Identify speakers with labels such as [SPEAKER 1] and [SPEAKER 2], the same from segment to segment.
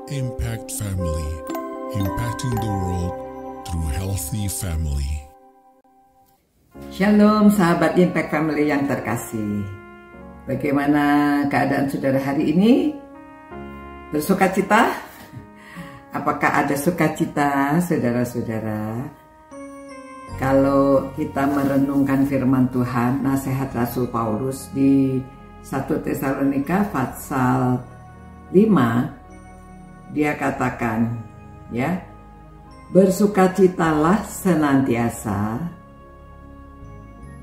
[SPEAKER 1] Impact Family, impacting the world through healthy family.
[SPEAKER 2] Shalom sahabat Impact Family yang terkasih. Bagaimana keadaan saudara hari ini? Bersukacita? Apakah ada sukacita saudara-saudara? Kalau kita merenungkan firman Tuhan, nasihat Rasul Paulus di 1 Tesalonika pasal 5, dia katakan, ya, bersukacitalah senantiasa,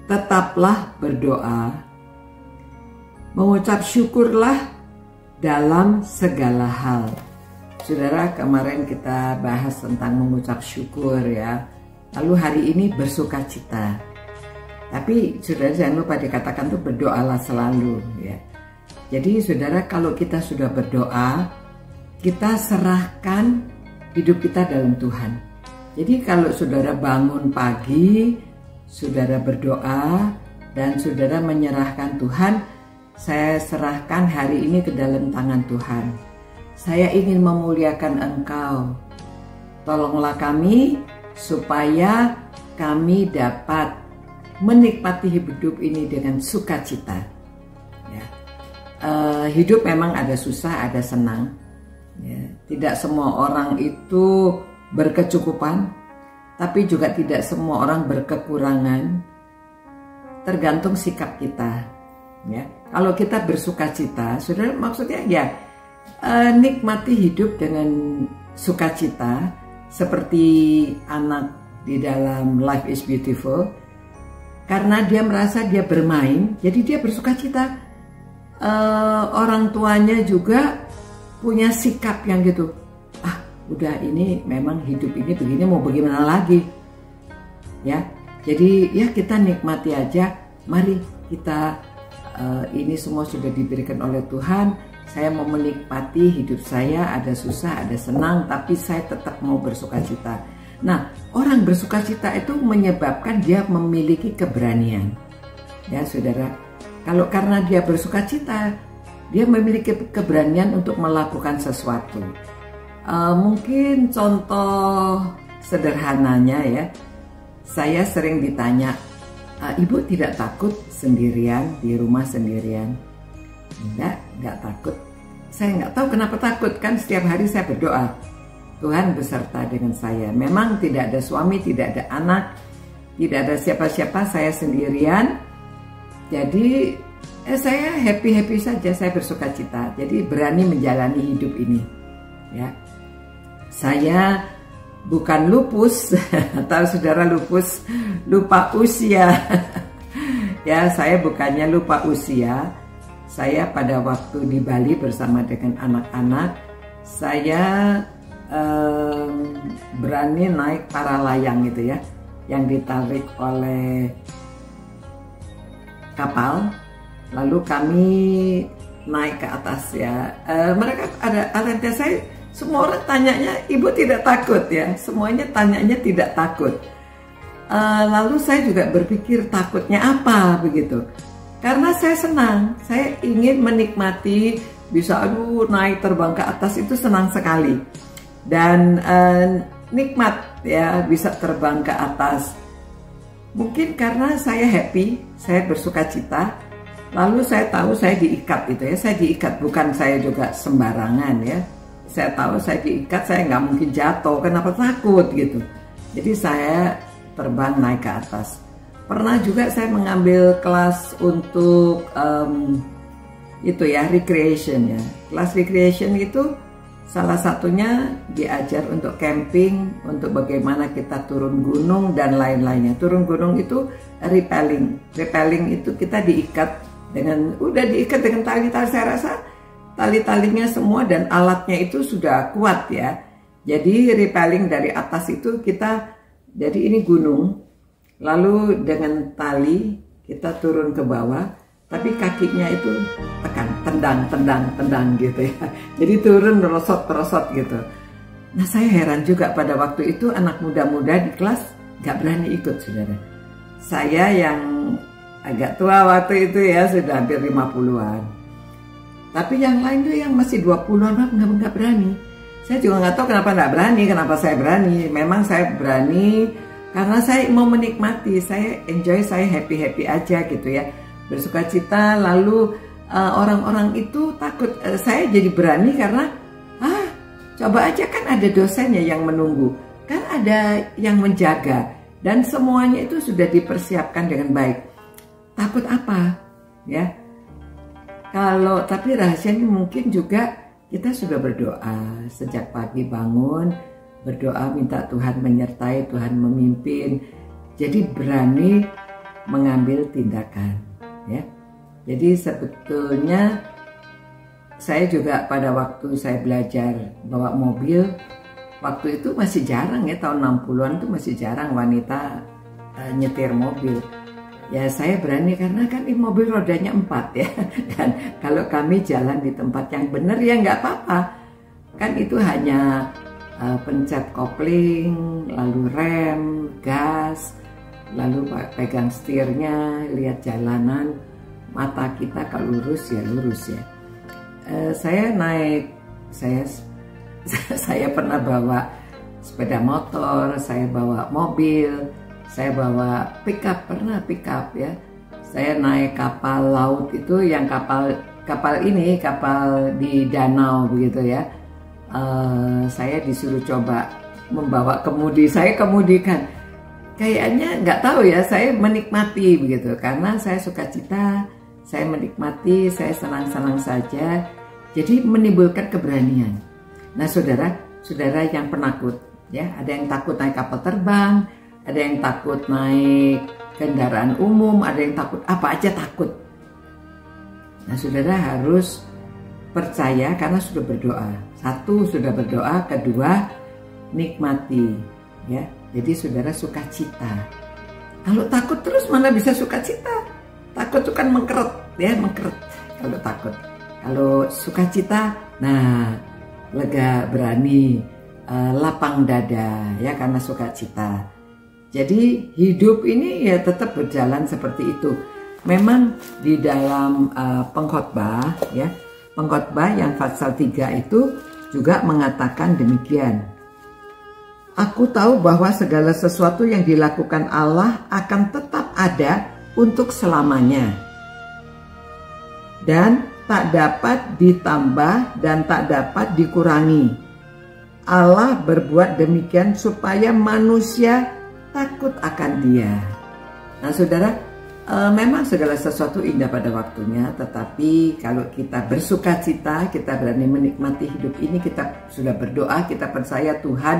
[SPEAKER 2] tetaplah berdoa, mengucap syukurlah dalam segala hal. Saudara, kemarin kita bahas tentang mengucap syukur, ya. Lalu hari ini bersukacita. Tapi saudara jangan lupa dikatakan tuh berdoalah selalu, ya. Jadi saudara, kalau kita sudah berdoa, kita serahkan hidup kita dalam Tuhan. Jadi kalau saudara bangun pagi, saudara berdoa, dan saudara menyerahkan Tuhan, saya serahkan hari ini ke dalam tangan Tuhan. Saya ingin memuliakan Engkau. Tolonglah kami supaya kami dapat menikmati hidup ini dengan sukacita. Ya. Hidup memang ada susah, ada senang. Ya, tidak semua orang itu berkecukupan, tapi juga tidak semua orang berkekurangan. Tergantung sikap kita. Ya, kalau kita bersukacita, saudara, maksudnya ya nikmati hidup dengan sukacita, seperti anak di dalam Life is Beautiful, karena dia merasa dia bermain, jadi dia bersukacita. Orang tuanya juga punya sikap yang gitu, udah ini memang hidup ini begini, mau bagaimana lagi, ya. Jadi ya kita nikmati aja. Mari kita ini semua sudah diberikan oleh Tuhan. Saya mau menikmati hidup saya, ada susah, ada senang, tapi saya tetap mau bersukacita. Nah, orang bersukacita itu menyebabkan dia memiliki keberanian, ya saudara. Kalau karena dia bersukacita, dia memiliki keberanian untuk melakukan sesuatu. Mungkin contoh sederhananya, ya, saya sering ditanya, ibu tidak takut sendirian di rumah sendirian? Enggak takut. Saya nggak tahu kenapa takut, kan setiap hari saya berdoa, Tuhan beserta dengan saya. Memang tidak ada suami, tidak ada anak, tidak ada siapa-siapa, saya sendirian. Jadi saya happy saja, saya bersukacita. Jadi berani menjalani hidup ini, ya. Saya bukan lupus atau saudara lupus, lupa usia. Ya, saya bukannya lupa usia. Saya pada waktu di Bali bersama dengan anak-anak, saya berani naik para layang gitu, ya, yang ditarik oleh kapal. Lalu kami naik ke atas, ya. Mereka ada saya, semua orang tanyanya, ibu tidak takut, ya. Semuanya tanyanya tidak takut. Lalu saya juga berpikir takutnya apa begitu. Karena saya senang, saya ingin menikmati bisa naik terbang ke atas, itu senang sekali. Dan nikmat, ya, bisa terbang ke atas. Mungkin karena saya happy, saya bersukacita. Lalu saya tahu saya diikat itu, ya, saya diikat, bukan saya juga sembarangan, ya. Saya tahu saya diikat, saya nggak mungkin jatuh, kenapa takut gitu. Jadi saya terbang naik ke atas. Pernah juga saya mengambil kelas untuk itu, ya, recreation, ya. Kelas recreation itu salah satunya diajar untuk camping, untuk bagaimana kita turun gunung dan lain-lainnya. Turun gunung itu rappelling. Rappelling itu kita diikat udah diikat dengan tali-tali. Saya rasa tali-talinya semua dan alatnya itu sudah kuat, ya. Jadi rappelling dari atas itu kita, jadi ini gunung, lalu dengan tali kita turun ke bawah, tapi kakinya itu tekan, tendang gitu, ya. Jadi turun merosot gitu. Nah, saya heran juga pada waktu itu anak muda-muda di kelas gak berani ikut, saudara. Saya yang agak tua waktu itu, ya, sudah hampir 50-an. Tapi yang lain tuh yang masih 20-an nggak berani. Saya juga nggak tahu kenapa nggak berani, kenapa saya berani. Memang saya berani karena saya mau menikmati, saya enjoy, saya happy aja gitu ya, bersuka cita. Lalu orang-orang itu takut, saya jadi berani karena coba aja kan ada dosennya yang menunggu, kan ada yang menjaga, dan semuanya itu sudah dipersiapkan dengan baik. Takut apa ya? Kalau tapi rahasianya mungkin juga kita sudah berdoa sejak pagi bangun, berdoa minta Tuhan menyertai, Tuhan memimpin. Jadi berani mengambil tindakan ya. Jadi sebetulnya saya juga pada waktu saya belajar bawa mobil, waktu itu masih jarang ya, tahun 60-an itu masih jarang wanita nyetir mobil. Ya saya berani karena kan ini mobil rodanya 4 ya. Dan kalau kami jalan di tempat yang benar ya nggak apa-apa. Kan itu hanya pencet kopling, lalu rem, gas, lalu pegang setirnya, lihat jalanan, mata kita kalau lurus ya lurus ya. Saya naik, saya pernah bawa sepeda motor, saya bawa mobil, saya bawa pickup, pernah pickup ya. Saya naik kapal laut itu, yang kapal di danau begitu ya. Saya disuruh coba membawa kemudi, saya kemudikan. Kayaknya nggak tahu ya, saya menikmati begitu karena saya suka cita, saya menikmati, saya senang-senang saja. Jadi menimbulkan keberanian. Nah saudara yang penakut ya, ada yang takut naik kapal terbang, ada yang takut naik kendaraan umum, ada yang takut apa aja takut. Nah saudara harus percaya karena sudah berdoa. Satu, sudah berdoa. Kedua, nikmati ya. Jadi saudara sukacita. Kalau takut terus mana bisa sukacita? Takut itu kan mengkeret ya, mengkeret kalau takut. Kalau sukacita, nah lega, berani, lapang dada ya karena sukacita. Jadi hidup ini ya tetap berjalan seperti itu. Memang di dalam pengkhotbah ya, pengkhotbah yang pasal 3 itu juga mengatakan demikian. Aku tahu bahwa segala sesuatu yang dilakukan Allah akan tetap ada untuk selamanya. Dan tak dapat ditambah dan tak dapat dikurangi. Allah berbuat demikian supaya manusia takut akan Dia. Nah saudara, memang segala sesuatu indah pada waktunya, tetapi kalau kita bersuka cita, kita berani menikmati hidup ini, kita sudah berdoa, kita percaya Tuhan,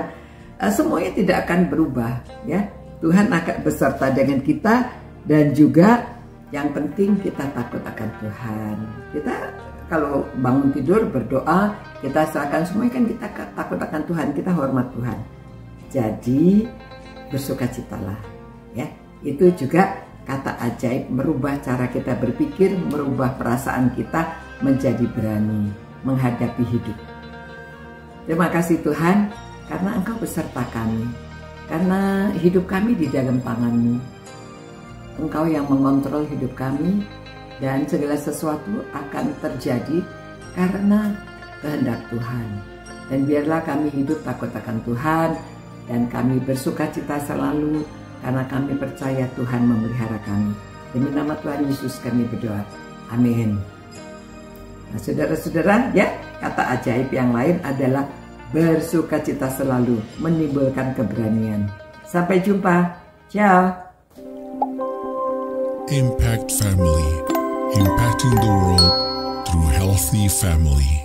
[SPEAKER 2] semuanya tidak akan berubah ya. Tuhan akan beserta dengan kita, dan juga yang penting kita takut akan Tuhan. Kita kalau bangun tidur berdoa, kita serahkan semuanya, kan kita takut akan Tuhan, kita hormat Tuhan. Jadi bersukacitalah ya. Itu juga kata ajaib, merubah cara kita berpikir, merubah perasaan kita menjadi berani menghadapi hidup. Terima kasih Tuhan karena Engkau beserta kami, karena hidup kami di dalam tangan-Mu. Engkau yang mengontrol hidup kami, dan segala sesuatu akan terjadi karena kehendak Tuhan. Dan biarlah kami hidup takut akan Tuhan, dan kami bersukacita selalu karena kami percaya Tuhan memelihara kami. Demi nama Tuhan Yesus kami berdoa. Amin. Nah saudara-saudara ya, kata ajaib yang lain adalah bersukacita selalu, menimbulkan keberanian. Sampai jumpa. Ciao.
[SPEAKER 1] Impact Family, impacting the world through healthy family.